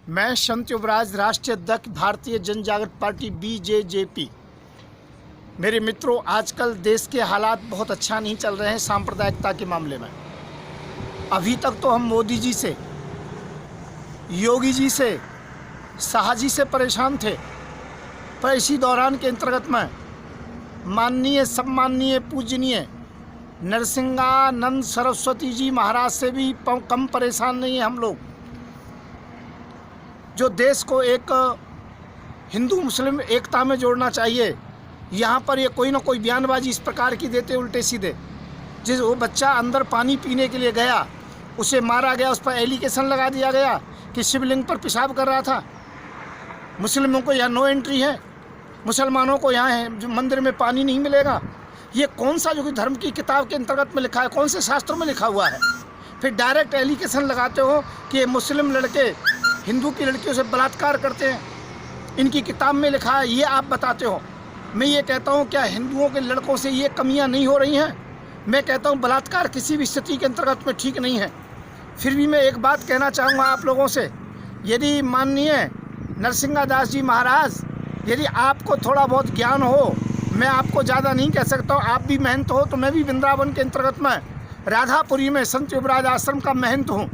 मैं संत युवराज, राष्ट्रीय अध्यक्ष भारतीय जन जागृत पार्टी BJJP। मेरे मित्रों, आजकल देश के हालात बहुत अच्छा नहीं चल रहे हैं सांप्रदायिकता के मामले में। अभी तक तो हम मोदी जी से, योगी जी से, शाह जी से परेशान थे, पर इसी दौरान के अंतर्गत में माननीय, सम्माननीय, पूजनीय नरसिंहानंद सरस्वती जी महाराज से भी कम परेशान नहीं है हम लोग। जो देश को एक हिंदू मुस्लिम एकता में जोड़ना चाहिए, यहाँ पर ये कोई ना कोई बयानबाजी इस प्रकार की देते उल्टे सीधे। जिस वो बच्चा अंदर पानी पीने के लिए गया, उसे मारा गया, उस पर एलिगेशन लगा दिया गया कि शिवलिंग पर पेशाब कर रहा था। मुस्लिमों को यहाँ नो एंट्री है, मुसलमानों को यहाँ है जो मंदिर में पानी नहीं मिलेगा। ये कौन सा जो कि धर्म की किताब के अंतर्गत में लिखा है, कौन से शास्त्रों में लिखा हुआ है? फिर डायरेक्ट एलिगेशन लगाते हो कि ये मुस्लिम लड़के हिंदू की लड़कियों से बलात्कार करते हैं, इनकी किताब में लिखा है, ये आप बताते हो। मैं ये कहता हूँ, क्या हिंदुओं के लड़कों से ये कमियाँ नहीं हो रही हैं? मैं कहता हूँ बलात्कार किसी भी स्थिति के अंतर्गत में ठीक नहीं है। फिर भी मैं एक बात कहना चाहूँगा आप लोगों से, यदि माननीय नरसिंहादास जी महाराज, यदि आपको थोड़ा बहुत ज्ञान हो, मैं आपको ज़्यादा नहीं कह सकता हूँ, आप भी महंत हो, तो मैं भी वृंदावन के अंतर्गत में राधापुरी में संत युवराज आश्रम का महंत हूँ।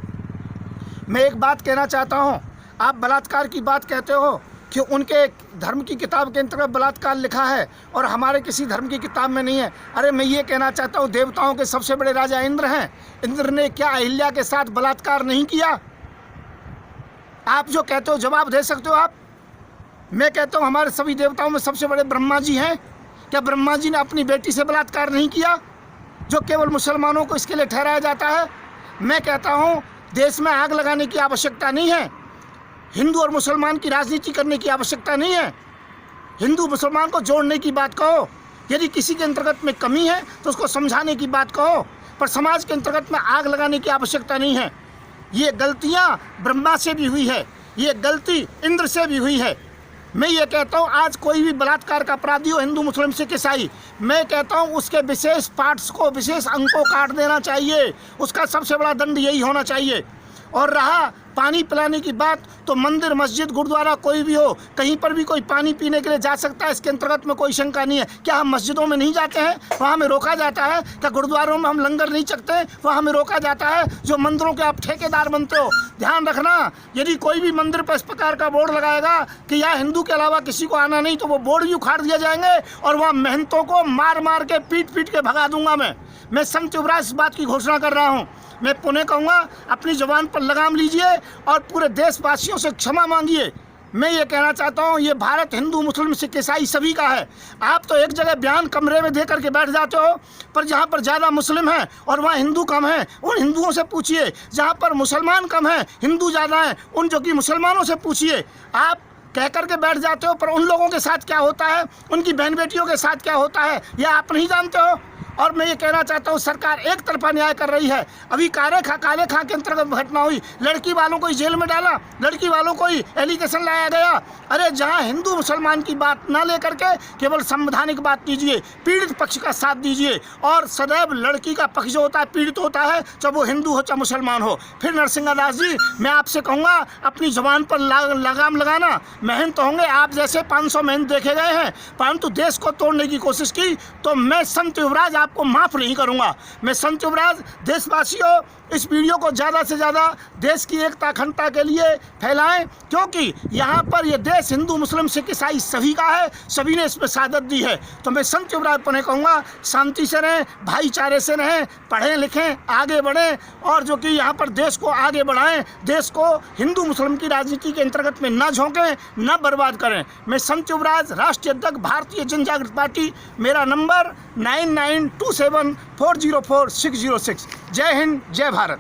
मैं एक बात कहना चाहता हूँ, आप बलात्कार की बात कहते हो कि उनके धर्म की किताब के अंतर्गत बलात्कार लिखा है और हमारे किसी धर्म की किताब में नहीं है। अरे मैं ये कहना चाहता हूँ, देवताओं के सबसे बड़े राजा इंद्र हैं, इंद्र ने क्या अहिल्या के साथ बलात्कार नहीं किया? आप जो कहते हो जवाब दे सकते हो आप। मैं कहता हूँ हमारे सभी देवताओं में सबसे बड़े ब्रह्मा जी हैं, क्या ब्रह्मा जी ने अपनी बेटी से बलात्कार नहीं किया, जो केवल मुसलमानों को इसके लिए ठहराया जाता है? मैं कहता हूँ देश में आग लगाने की आवश्यकता नहीं है, हिंदू और मुसलमान की राजनीति करने की आवश्यकता नहीं है, हिंदू मुसलमान को जोड़ने की बात कहो। यदि किसी के अंतर्गत में कमी है तो उसको समझाने की बात कहो, पर समाज के अंतर्गत में आग लगाने की आवश्यकता नहीं है। ये गलतियाँ ब्रह्मा से भी हुई है, ये गलती इंद्र से भी हुई है। मैं ये कहता हूँ आज कोई भी बलात्कार का अपराधी हो, हिंदू मुस्लिम सिख ईसाई, मैं कहता हूँ उसके विशेष पार्ट्स को, विशेष अंग को काट देना चाहिए, उसका सबसे बड़ा दंड यही होना चाहिए। और रहा पानी पिलाने की बात, तो मंदिर, मस्जिद, गुरुद्वारा कोई भी हो, कहीं पर भी कोई पानी पीने के लिए जा सकता है, इसके अंतर्गत में कोई शंका नहीं है। क्या हम मस्जिदों में नहीं जाते हैं, वहाँ हमें रोका जाता है? क्या गुरुद्वारों में हम लंगर नहीं चखते हैं, वहाँ हमें रोका जाता है? जो मंदिरों के आप ठेकेदार बनते हो, ध्यान रखना, यदि कोई भी मंदिर पर इस प्रकार का बोर्ड लगाएगा कि यहाँ हिंदू के अलावा किसी को आना नहीं, तो वो बोर्ड भी उखाड़ दिए जाएंगे और वहाँ महंतों को मार मार के, पीट के भगा दूंगा। मैं संत युवराज इस बात की घोषणा कर रहा हूँ। मैं पुनः कहूँगा, अपनी जुबान पर लगाम लीजिए और पूरे देशवासियों से क्षमा मांगिए। मैं ये कहना चाहता हूँ, ये भारत हिंदू मुस्लिम सिख ईसाई सभी का है। आप तो एक जगह बयान कमरे में दे करके बैठ जाते हो, पर जहाँ पर ज़्यादा मुस्लिम हैं और वहाँ हिंदू कम हैं, उन हिंदुओं से पूछिए। जहाँ पर मुसलमान कम हैं, हिंदू ज़्यादा हैं, उन जो कि मुसलमानों से पूछिए। आप कह करके बैठ जाते हो, पर उन लोगों के साथ क्या होता है, उनकी बहन बेटियों के साथ क्या होता है, यह आप नहीं जानते हो। और मैं ये कहना चाहता हूँ, सरकार एक तरफा न्याय कर रही है। अभी काले खां के अंतर्गत घटना हुई, लड़की वालों को ही जेल में डाला, लड़की वालों को ही एलिगेशन लाया गया। अरे जहाँ हिंदू मुसलमान की बात ना लेकर के केवल संवैधानिक बात कीजिए, पीड़ित पक्ष का साथ दीजिए, और सदैव लड़की का पक्ष जो होता है पीड़ित होता है, चाहे वो हिंदू हो चाहे मुसलमान हो। फिर नरसिंहादास जी, मैं आपसे कहूँगा, अपनी जबान पर लगाम लगाना। मेहनत होंगे आप जैसे 500 मेहनत देखे गए हैं, परंतु देश को तोड़ने की कोशिश की तो मैं संत युवराज आपको माफ़ नहीं करूंगा। मैं संत युवराज, देशवासियों, इस वीडियो को ज़्यादा से ज़्यादा देश की एकता अखंडता के लिए फैलाएं, क्योंकि यहाँ पर ये देश हिंदू मुस्लिम सिख ईसाई सभी का है, सभी ने इसमें शहादत दी है। तो मैं संत युवराज पुनः कहूँगा, शांति से रहें, भाईचारे से रहें, पढ़ें लिखें, आगे बढ़ें, और जो कि यहाँ पर देश को आगे बढ़ाएं, देश को हिंदू मुस्लिम की राजनीति के अंतर्गत में न झोंकें, न बर्बाद करें। मैं संत युवराज, राष्ट्रीय अध्यक्ष भारतीय जन जागृत पार्टी, मेरा नंबर 9927404606। जय हिंद, जय भारत।